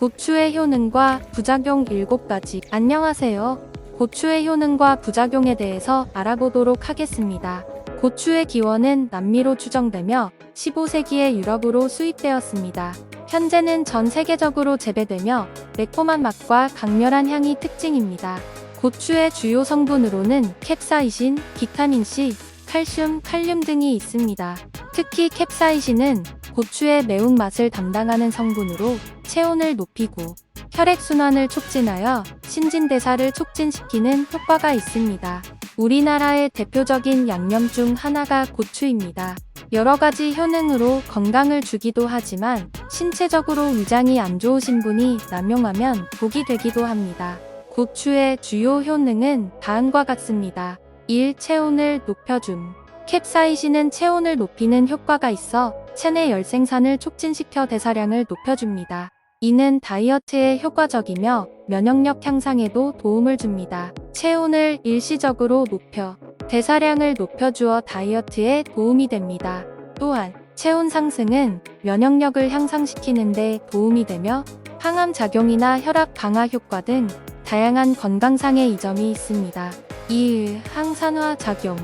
고추의 효능과 부작용 7가지. 안녕하세요. 고추의 효능과 부작용에 대해서 알아보도록 하겠습니다. 고추의 기원은 남미로 추정되며 15세기에 유럽으로 수입되었습니다. 현재는 전 세계적으로 재배되며 매콤한 맛과 강렬한 향이 특징입니다. 고추의 주요 성분으로는 캡사이신, 비타민C, 칼슘, 칼륨 등이 있습니다. 특히 캡사이신은 고추의 매운맛을 담당하는 성분으로 체온을 높이고 혈액순환을 촉진하여 신진대사를 촉진시키는 효과가 있습니다. 우리나라의 대표적인 양념 중 하나가 고추입니다. 여러 가지 효능으로 건강을 주기도 하지만 신체적으로 위장이 안 좋으신 분이 남용하면 독이 되기도 합니다. 고추의 주요 효능은 다음과 같습니다. 1. 체온을 높여줌. 캡사이신은 체온을 높이는 효과가 있어 체내 열생산을 촉진시켜 대사량을 높여줍니다. 이는 다이어트에 효과적이며 면역력 향상에도 도움을 줍니다. 체온을 일시적으로 높여 대사량을 높여주어 다이어트에 도움이 됩니다. 또한 체온 상승은 면역력을 향상시키는 데 도움이 되며 항암 작용이나 혈압 강화 효과 등 다양한 건강상의 이점이 있습니다. 2. 항산화 작용.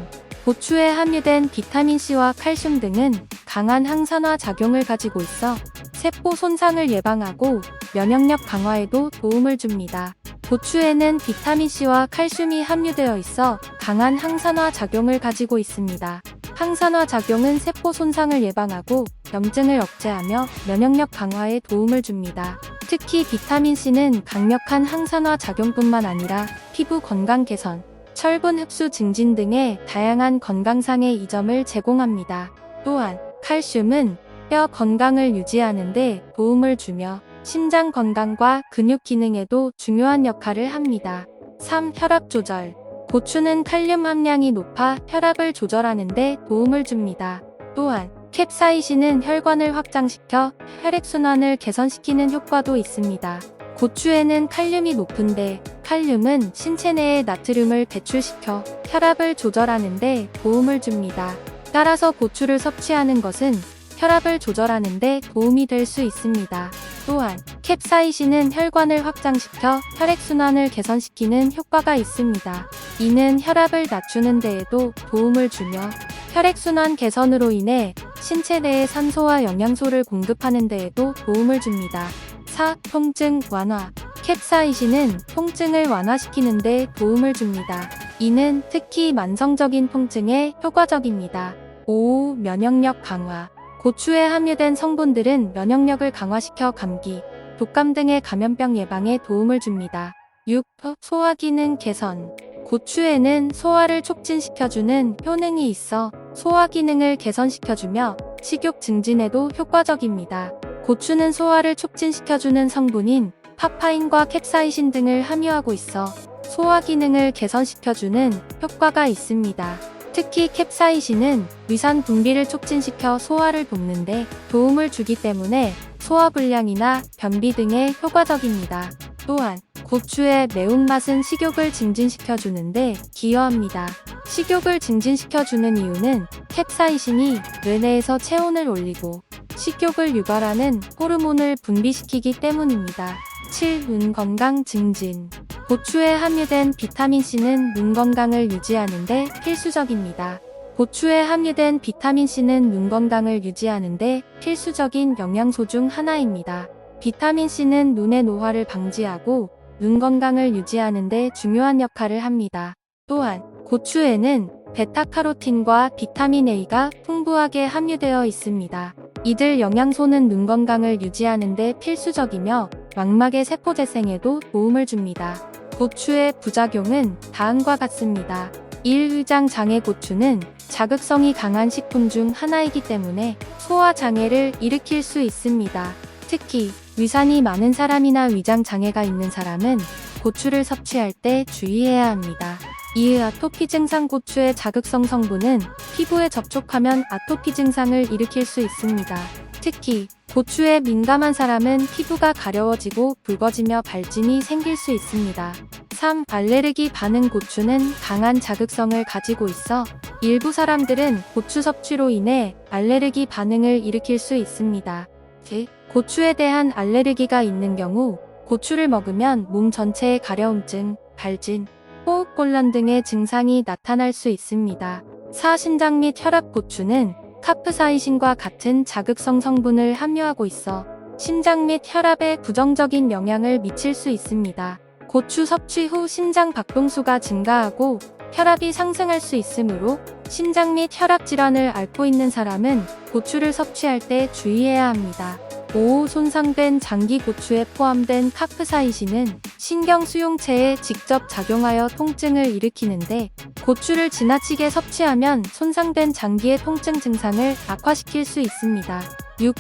고추에 함유된 비타민C와 칼슘 등은 강한 항산화 작용을 가지고 있어 세포 손상을 예방하고 면역력 강화에도 도움을 줍니다. 고추에는 비타민C와 칼슘이 함유되어 있어 강한 항산화 작용을 가지고 있습니다. 항산화 작용은 세포 손상을 예방하고 염증을 억제하며 면역력 강화에 도움을 줍니다. 특히 비타민C는 강력한 항산화 작용뿐만 아니라 피부 건강 개선, 철분 흡수 증진 등의 다양한 건강상의 이점을 제공합니다. 또한 칼슘은 뼈 건강을 유지하는 데 도움을 주며 심장 건강과 근육 기능에도 중요한 역할을 합니다. 3. 혈압 조절. 고추는 칼륨 함량이 높아 혈압을 조절하는 데 도움을 줍니다. 또한 캡사이신은 혈관을 확장시켜 혈액순환을 개선시키는 효과도 있습니다. 고추에는 칼륨이 높은데 칼륨은 신체 내에 나트륨을 배출시켜 혈압을 조절하는 데 도움을 줍니다. 따라서 고추를 섭취하는 것은 혈압을 조절하는 데 도움이 될 수 있습니다. 또한 캡사이신은 혈관을 확장시켜 혈액순환을 개선시키는 효과가 있습니다. 이는 혈압을 낮추는 데에도 도움을 주며 혈액순환 개선으로 인해 신체 내에 산소와 영양소를 공급하는 데에도 도움을 줍니다. 4. 통증 완화. 캡사이신은 통증을 완화시키는 데 도움을 줍니다. 이는 특히 만성적인 통증에 효과적입니다. 5. 면역력 강화. 고추에 함유된 성분들은 면역력을 강화시켜 감기, 독감 등의 감염병 예방에 도움을 줍니다. 6. 소화 기능 개선. 고추에는 소화를 촉진시켜주는 효능이 있어 소화 기능을 개선시켜주며 식욕 증진에도 효과적입니다. 고추는 소화를 촉진시켜주는 성분인 파파인과 캡사이신 등을 함유하고 있어 소화 기능을 개선시켜주는 효과가 있습니다. 특히 캡사이신은 위산 분비를 촉진시켜 소화를 돕는데 도움을 주기 때문에 소화불량이나 변비 등에 효과적입니다. 또한 고추의 매운맛은 식욕을 증진시켜주는데 기여합니다. 식욕을 증진시켜주는 이유는 캡사이신이 뇌내에서 체온을 올리고 식욕을 유발하는 호르몬을 분비시키기 때문입니다. 7. 눈 건강 증진. 고추에 함유된 비타민C는 눈 건강을 유지하는 데 필수적입니다. 고추에 함유된 비타민C는 눈 건강을 유지하는 데 필수적인 영양소 중 하나입니다. 비타민C는 눈의 노화를 방지하고 눈 건강을 유지하는 데 중요한 역할을 합니다. 또한 고추에는 베타카로틴과 비타민 A가 풍부하게 함유되어 있습니다. 이들 영양소는 눈 건강을 유지하는 데 필수적이며 망막의 세포 재생에도 도움을 줍니다. 고추의 부작용은 다음과 같습니다. 1. 위장 장애. 고추는 자극성이 강한 식품 중 하나이기 때문에 소화 장애를 일으킬 수 있습니다. 특히 위산이 많은 사람이나 위장 장애가 있는 사람은 고추를 섭취할 때 주의해야 합니다. 2. 아토피 증상. 고추의 자극성 성분은 피부에 접촉하면 아토피 증상을 일으킬 수 있습니다. 특히 고추에 민감한 사람은 피부가 가려워지고 붉어지며 발진이 생길 수 있습니다. 3. 알레르기 반응. 고추는 강한 자극성을 가지고 있어 일부 사람들은 고추 섭취로 인해 알레르기 반응을 일으킬 수 있습니다. 고추에 대한 알레르기가 있는 경우 고추를 먹으면 몸 전체에 가려움증, 발진, 호흡곤란 등의 증상이 나타날 수 있습니다. 신장 및 혈압 고추는 카프사이신과 같은 자극성 성분을 함유하고 있어 심장 및 혈압에 부정적인 영향을 미칠 수 있습니다. 고추 섭취 후 심장 박동수가 증가하고 혈압이 상승할 수 있으므로 심장 및 혈압 질환을 앓고 있는 사람은 고추를 섭취할 때 주의해야 합니다. 손상된 장기 고추에 포함된 카프사이신은 신경 수용체에 직접 작용하여 통증을 일으키는데 고추를 지나치게 섭취하면 손상된 장기의 통증 증상을 악화시킬 수 있습니다.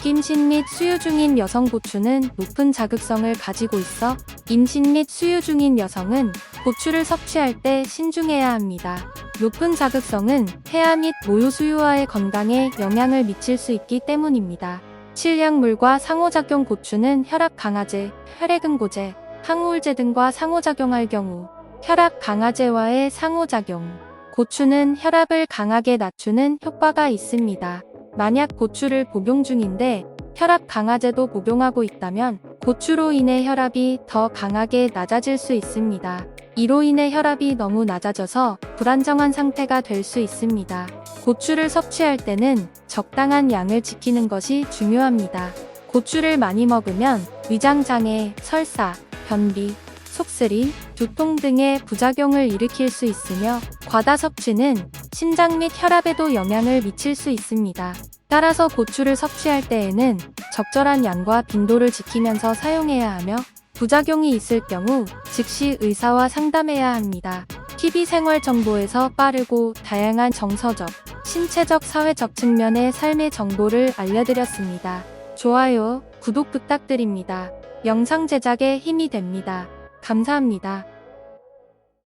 임신 및 수유 중인 여성 고추는 높은 자극성을 가지고 있어 임신 및 수유 중인 여성은 고추를 섭취할 때 신중해야 합니다. 높은 자극성은 폐하 및 모유 수유와의 건강에 영향을 미칠 수 있기 때문입니다. 칠약물과 상호작용 고추는 혈압 강화제, 혈액응고제, 항우울제 등과 상호작용할 경우 혈압 강화제와의 상호작용. 고추는 혈압을 강하게 낮추는 효과가 있습니다. 만약 고추를 복용 중인데 혈압 강화제도 복용하고 있다면 고추로 인해 혈압이 더 강하게 낮아질 수 있습니다. 이로 인해 혈압이 너무 낮아져서 불안정한 상태가 될 수 있습니다. 고추를 섭취할 때는 적당한 양을 지키는 것이 중요합니다. 고추를 많이 먹으면 위장장애, 설사, 변비, 속쓰림, 두통 등의 부작용을 일으킬 수 있으며 과다 섭취는 심장 및 혈압에도 영향을 미칠 수 있습니다. 따라서 고추를 섭취할 때에는 적절한 양과 빈도를 지키면서 사용해야 하며 부작용이 있을 경우 즉시 의사와 상담해야 합니다. TV 생활 정보에서 빠르고 다양한 정서적, 신체적, 사회적 측면의 삶의 정보를 알려드렸습니다. 좋아요, 구독 부탁드립니다. 영상 제작에 힘이 됩니다. 감사합니다.